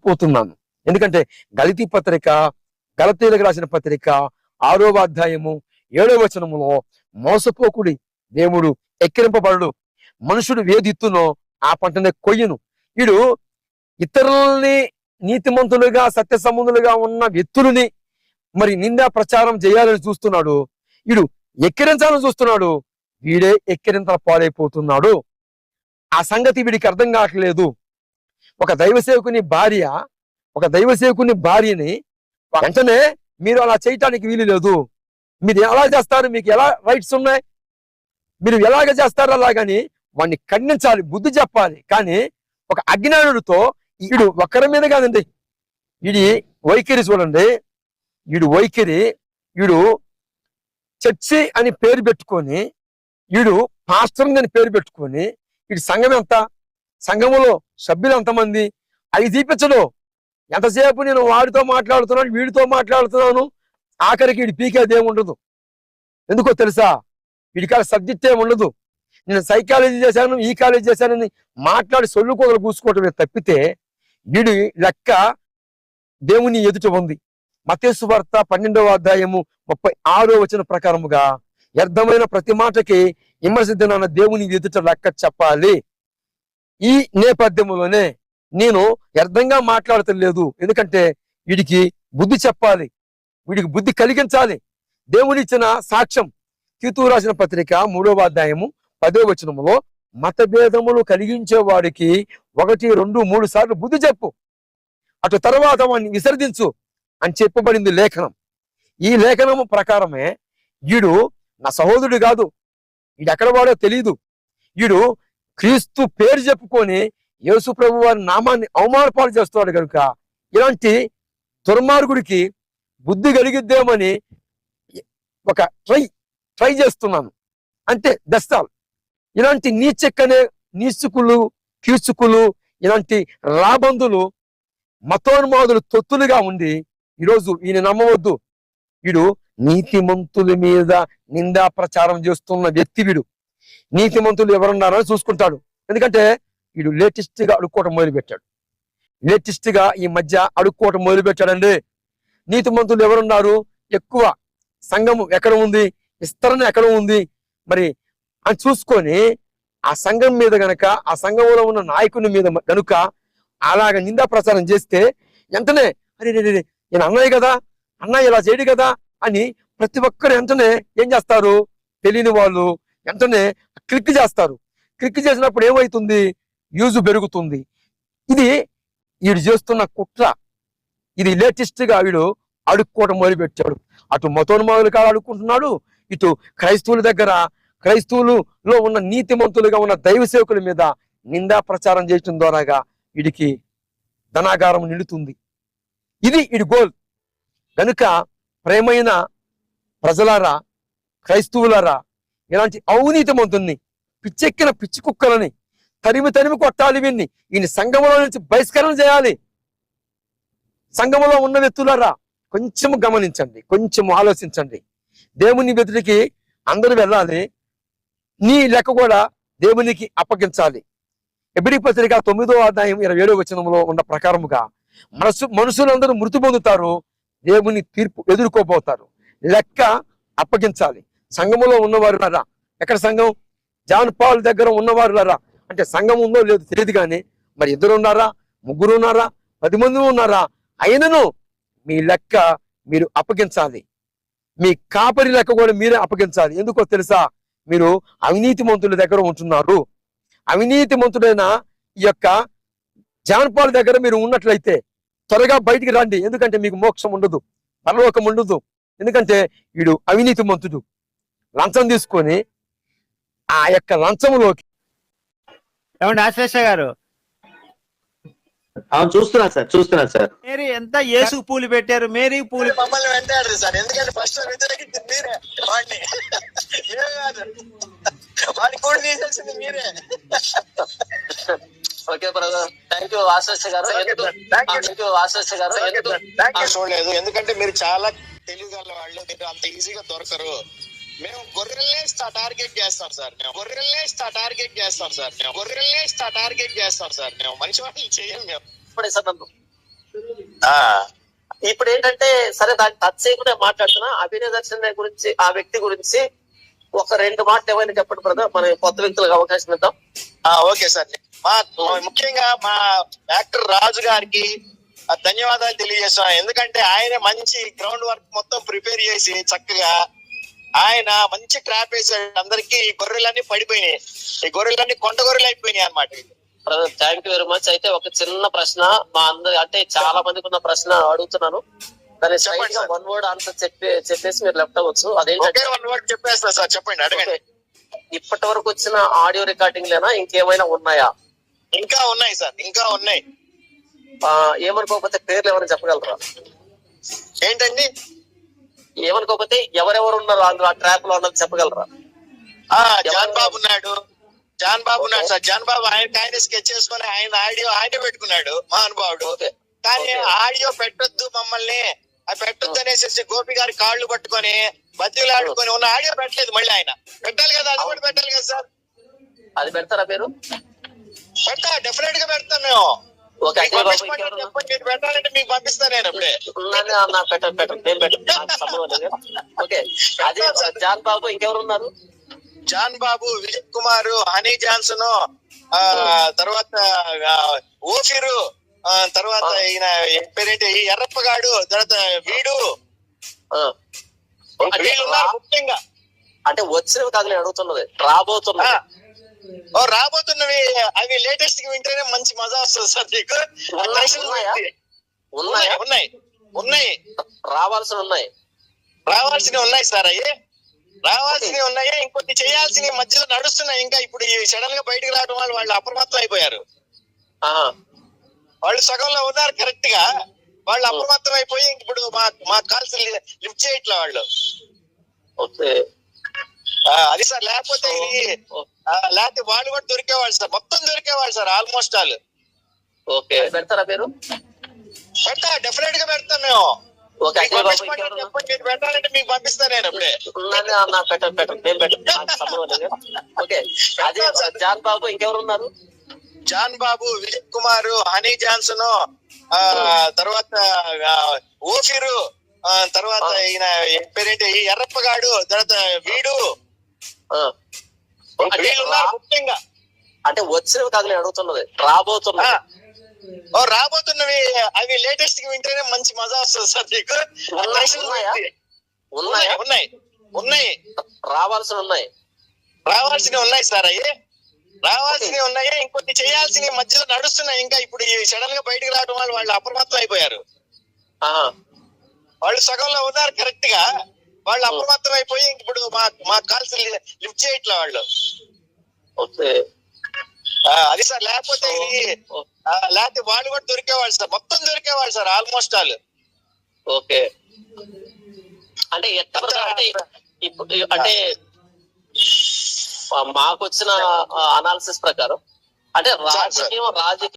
నమ్మలేకపోతున్నాను. ఎందుకంటే గలతీలకు రాసిన పత్రిక 6వ అధ్యాయము 7వ వచనములో మోసపోకుడి, దేవుడు ఎక్కిరింపబడు, మనుషుడు వేదిత్తునో ఆ పంటనే కొయ్యను. వీడు ఇతరులని నీతిమంతులుగా సత్య సంబంధులుగా ఉన్న వ్యక్తులని మరి నిందా ప్రచారం చేయాలని చూస్తున్నాడు. వీడు ఎక్కిరించాలని చూస్తున్నాడు. వీడే ఎక్కిరింతల పాలైపోతున్నాడు. ఆ సంగతి వీడికి అర్థం కావట్లేదు. ఒక దైవ సేవకుని భార్యని వెంటనే మీరు అలా చేయటానికి వీలు లేదు, మీరు ఎలా చేస్తారు, మీకు ఎలా రైట్స్ ఉన్నాయి, మీరు ఎలాగ చేస్తారు అలాగని వాడిని ఖండించాలి, బుద్ధి చెప్పాలి. కానీ ఒక అజ్ఞానుడితో వీడు ఒక్కరి మీద కాదండి, వీడి వైఖరి చూడండి. వీడు చర్చి అని పేరు పెట్టుకొని, వీడు పాస్టర్ అని పేరు పెట్టుకొని, వీడి సంఘం ఎంత, సంఘములో సభ్యులు ఎంతమంది అవి చూపించడు. ఎంతసేపు నేను వాడితో మాట్లాడుతున్నాను, వీడితో మాట్లాడుతున్నాను, ఆఖరికి వీడి పీకేది ఏముండదు. ఎందుకో తెలుసా, వీడికాల సబ్జెక్ట్ ఏమి ఉండదు. నేను సైకాలజీ చేశాను, ఈ కాలేజీ చేశానని మాట్లాడి సొల్లుకోగలు కూసుకోవటమే తప్పితే వీడి లెక్క దేవుని ఎదుట ఉంది. మత్తయి సువార్త 12వ అధ్యాయము 36వ వచనం ప్రకారముగా వ్యర్థమైన ప్రతి మాటకి విమర్శిద్దాన దేవుని ఎదుట లెక్క చెప్పాలి. ఈ నేపథ్యంలోనే నేను వ్యర్థంగా మాట్లాడతలేదు. ఎందుకంటే వీడికి బుద్ధి చెప్పాలి, వీడికి బుద్ధి కలిగించాలి. దేవునిచ్చిన సాక్ష్యం తీతు రాసిన పత్రిక 3వ అధ్యాయము 10వ వచనములో మతభేదములు కలిగించే వాడికి 1, 2, 3 సార్లు బుద్ధి చెప్పు, అటు తర్వాత వాడిని విసర్జించు అని చెప్పబడింది లేఖనం. ఈ లేఖనము ప్రకారమే వీడు నా సహోదరుడు కాదు, వీడు ఎక్కడ వాడో తెలియదు, వీడు క్రీస్తు పేరు చెప్పుకొని యేసు ప్రభు వారి నామాన్ని అవమానపాలు చేస్తున్నాడు కనుక ఇలాంటి దుర్మార్గుడికి బుద్ధి కలిగిద్దామని ఒక ట్రై చేస్తున్నాను అంతే, దస్తాలు. ఇలాంటి నీచుకులు కీచుకులు ఇలాంటి రాబందులు మతోన్మాదులు తొత్తులుగా ఉండి ఈరోజు ఈయన నమ్మవద్దు. వీడు నీతిమంతుల మీద నిందా ప్రచారం చేస్తున్న వ్యక్తి. వీడు నీతిమంతులు ఎవరున్నారని చూసుకుంటాడు. ఎందుకంటే వీడు లేటెస్ట్ గా అడుక్కోవటం మొదలుపెట్టాడండి. నీతిమంతులు ఎవరున్నారు, ఎక్కువ సంఘము ఎక్కడ ఉంది, విస్తరణ ఎక్కడ ఉంది మరి అని చూసుకొని ఆ సంఘం మీద గనక, ఆ సంఘంలో ఉన్న నాయకుని మీద గనుక అలాగ నిందా ప్రచారం చేస్తే వెంటనే అరే నేను అన్నయ్య కదా, అన్నయ్య ఇలా చేయడు కదా అని ప్రతి ఒక్కరు వెంటనే ఏం చేస్తారు, తెలియని వాళ్ళు వెంటనే క్లిక్ చేస్తారు. క్లిక్ చేసినప్పుడు ఏమవుతుంది, యూజ్ పెరుగుతుంది. ఇది వీడు చేస్తున్న కుట్ర. ఇది లేటెస్ట్ గా వీడు అడుక్కోవడం మొదలుపెట్టాడు. అటు మతోన్మాదులు కాదు అడుక్కుంటున్నాడు, ఇటు క్రైస్తవులలో ఉన్న నీతిమంతులుగా ఉన్న దైవ సేవకుల మీద నిందా ప్రచారం చేయటం ద్వారాగా వీడికి ధనాగారం నిండుతుంది. ఇది వీడి గోల్. కనుక ప్రేమైన ప్రజలారా, క్రైస్తవులారా, ఇలాంటి అవినీతిమంతుల్ని, పిచ్చెక్కిన పిచ్చి కుక్కలని తరిమి కొట్టాలి. ఈయన సంఘములో నుంచి బహిష్కరణ చేయాలి. సంఘములో ఉన్న వ్యక్తులారా కొంచెం గమనించండి, కొంచెం ఆలోచించండి. దేవుని ఎదుటికి అందరూ వెళ్ళాలి, నీ లెక్క కూడా దేవునికి అప్పగించాలి. హెబ్రీ పత్రిక 9వ అధ్యాయం 27వ వచనంలో ఉన్న ప్రకారముగా మనుషులందరూ మృతి పొందుతారు, దేవుని తీర్పు ఎదుర్కోబోతారు. లెక్క అప్పగించాలి. సంఘములో ఉన్నవారులారా, ఎక్కడ సంఘం, జాన్ పాల్ దగ్గర ఉన్నవారులారా, అంటే సంఘం ఉందో లేదో తెలియదు కానీ మరి 2 ఉన్నారా, 3 ఉన్నారా, 10 మంది ఉన్నారా, అయినను మీ లెక్క మీరు అప్పగించాలి. మీ కాపరి లెక్క కూడా మీరే అప్పగించాలి. ఎందుకో తెలుసా, మీరు అవినీతిమంతుల దగ్గర ఉంటున్నారు. అవినీతిమంతుడైన ఈ యొక్క జాన్ పాల్ దగ్గర మీరు ఉన్నట్లయితే త్వరగా బయటికి రండి. ఎందుకంటే మీకు మోక్షం ఉండదు, పరలోకం ఉండదు. ఎందుకంటే వీడు అవినీతిమంతుడు. లంచం తీసుకొని ఆ యొక్క లంచములోకి. ఏమండి ఆశ్లేష గారు? చూస్తున్నా సార్. మేరీ ఎంత యేసు పూలు పెట్టారు, మేరీ పూలు మమ్మల్ని వెంటాడు సార్. ఎందుకంటే ఫస్ట్ వ్యతిరేకించింది మీరే, వాడిని వాడిని కూడా తీసేసింది మీరే. Okay brother, thank you Ashlesha గారు. చూడలేదు, ఎందుకంటే మీరు చాలా తెలివిగల వాళ్ళు, మీరు అంత ఈజీగా దొరకరు. మేము గొర్రెల్నే టార్గెట్ చేస్తాం సార్. మేము మంచి వాటిని చేయం. మేము ఇప్పుడే సార్ ఆ, ఇప్పుడు ఏంటంటే సరే దాన్ని టచ్ చేయకుండా మాట్లాడుతున్నా అభినయ దర్శన గురించి ఆ వ్యక్తి గురించి ఒక 2 మాటలు ఏమైనా చెప్పండి బ్రదర్, మన కొత్త వ్యక్తులకు అవకాశం ఇద్దాం. Okay sir. ముఖ్యంగా మా యాక్టర్ రాజు గారికి ధన్యవాదాలు తెలియజేస్తాం. ఎందుకంటే ఆయన మంచి గ్రౌండ్ వర్క్ మొత్తం ప్రిపేర్ చేసి చక్కగా ఆయన మంచి ట్రాప్ వేసాడు. అందరికి ఈ గొర్రెలన్నీ పడిపోయినాయి, ఈ గొర్రెలన్నీ కొండ గొర్రెలు అయిపోయినాయి అన్నమాట. Brother thank you very much. అయితే ఒక చిన్న ప్రశ్న మా అందరి అంటే చాలా మందికి ఉన్న ప్రశ్న అడుగుతున్నాను, దాని చెప్పండి సార్. 1 వర్డ్ ఆన్సర్ చెప్పేసి మీరు లెఫ్ట్ అవ్వచ్చు. ఒకే అదేంటంటే 1 వర్డ్ చెప్పేస్తా సార్, చెప్పండి, అడగండి. ఇప్పటి వరకు వచ్చిన ఆడియో రికార్డింగ్ లేనా ఇంకేమైనా ఉన్నాయా? ఇంకా ఉన్నాయి సార్, ఇంకా ఉన్నాయి. ఏమనుకోకపోతే పేర్లు ఎవరైనా చెప్పగలరా? ఏంటండి? ఏమనుకోకపోతే ఎవరెవరు ఉన్నారు అందులో ఆ ట్రాప్ లో అన్నది చెప్పగలరా? జాన్ బాబు ఉన్నాడు, జాన్ బాబు ఉన్నాడు సార్. జాన్ బాబు ఆయన స్కెచ్ చేసుకుని ఆయన ఆడియో ఆయనే పెట్టుకున్నాడు, మహానుభావుడు. ఓకే. కానీ ఓకే. ఆడియో పెట్టొద్దు మమ్మల్ని, అది పెట్టొద్దు అనేసి గోపి గారి కాళ్ళు పట్టుకొని బతిలాడుకొని ఉన్న ఆడియో పెట్టలేదు. మళ్ళీ ఆయన పెట్టాలి కదా, అది కూడా పెట్టాలి కదా సార్. అది పెడతారా మీరు? పెడతా, డెఫినెట్ గా పెడతాం మేము. ఓకే. మీకు పంపించమంటే చెప్పండి, మీరు పెట్టాలంటే మీకు పంపిస్తాను నేను అప్పుడే. ఓకే. అదే జాన్ బాబు ఇంకెవరు ఉన్నారు? జాన్ బాబు, విజయ్ కుమార్, హనీ జాన్సన్, తర్వాత ఓఫిరు, తర్వాత ఈయన పేరేంటి ఈ ఎర్రప్పగాడు, తర్వాత వీడు, వీళ్ళు ఉన్నారు ముఖ్యంగా. అంటే వచ్చినవి కాదు నేను అడుగుతున్నది, రాబోతున్నా రాబోతున్నవి అవి లేటెస్ట్ గా వింటేనే మంచి మజా వస్తుంది సార్ మీకు. ఉన్నాయా? ఉన్నాయి, ఉన్నాయి, రావాల్సిన ఉన్నాయి, రావాల్సినవి ఉన్నాయి సార్. అవి రావాల్సినవి ఉన్నాయి, ఇంకొన్ని చేయాల్సినవి మధ్యలో నడుస్తున్నాయి. ఇంకా ఇప్పుడు సడన్ గా బయటకు రావడం వల్ల వాళ్ళు అప్రమత్తం అయిపోయారు. వాళ్ళు సగంలో ఉన్నారు కరెక్ట్ గా, వాళ్ళు అప్రమత్తం అయిపోయి ఇప్పుడు మా కాల్స్ లిఫ్ట్ చేయట్లే వాళ్ళు. ఓకే. అది సార్, లేకపోతే లేకపోతే వాళ్ళు కూడా దొరికేవాళ్ళు సార్, మొత్తం దొరికేవాళ్ళు సార్ ఆల్మోస్ట్ ఆల్. ఓకే. పెడతారా మీరు? పెడతా, డెఫినెట్ గా పెడతాం మేము. ఓకే. మీకు పంపించమంటే చెప్పండి, మీరు పెట్టాలంటే మీకు పంపిస్తాను నేను అప్పుడే. ఓకే. అదే జాన్ బాబు ఇంకెవరు ఉన్నారు? జాన్ బాబు, విజయ్ కుమార్, హనీ జాన్సన్, తర్వాత ఓఫిరు, తర్వాత ఈయన పేరేంటి ఈ ఎర్రప్పగాడు, తర్వాత వీడు, వీళ్ళు ఉన్నారు ముఖ్యంగా. అంటే వచ్చినవి కాదు నేను అడుగుతున్నది, రాబోతున్నా రాబోతున్నవి అవి లేటెస్ట్ గా వింటేనే మంచి మజా వస్తుంది సార్ మీకు. ఉన్నాయా? ఉన్నాయి, రావాల్సిన ఉన్నాయి, రావాల్సినవి ఉన్నాయి సార్. అవి రావాల్సినవి ఉన్నాయి, ఇంకొన్ని చేయాల్సినవి మధ్యలో నడుస్తున్నాయి. ఇంకా ఇప్పుడు సడన్ గా బయటకు రావడం వల్ల వాళ్ళు అప్రమత్తం అయిపోయారు. వాళ్ళు సగంలో ఉన్నారు కరెక్ట్ గా, వాళ్ళు అప్రమత్తం అయిపోయి ఇప్పుడు మా కాల్స్ లిఫ్ట్ చేయట్లే వాళ్ళు. ఓకే. అది సార్, లేకపోతే లేకపోతే వాళ్ళు కూడా దొరికేవాళ్ళు సార్, మొత్తం దొరికేవాళ్ళు సార్ ఆల్మోస్ట్ ఆల్. ఓకే. అంటే ఎక్కడ అంటే ఇప్పుడు అంటే మాకు వచ్చిన అనాలిసిస్ ప్రకారం అంటే రాజకీయం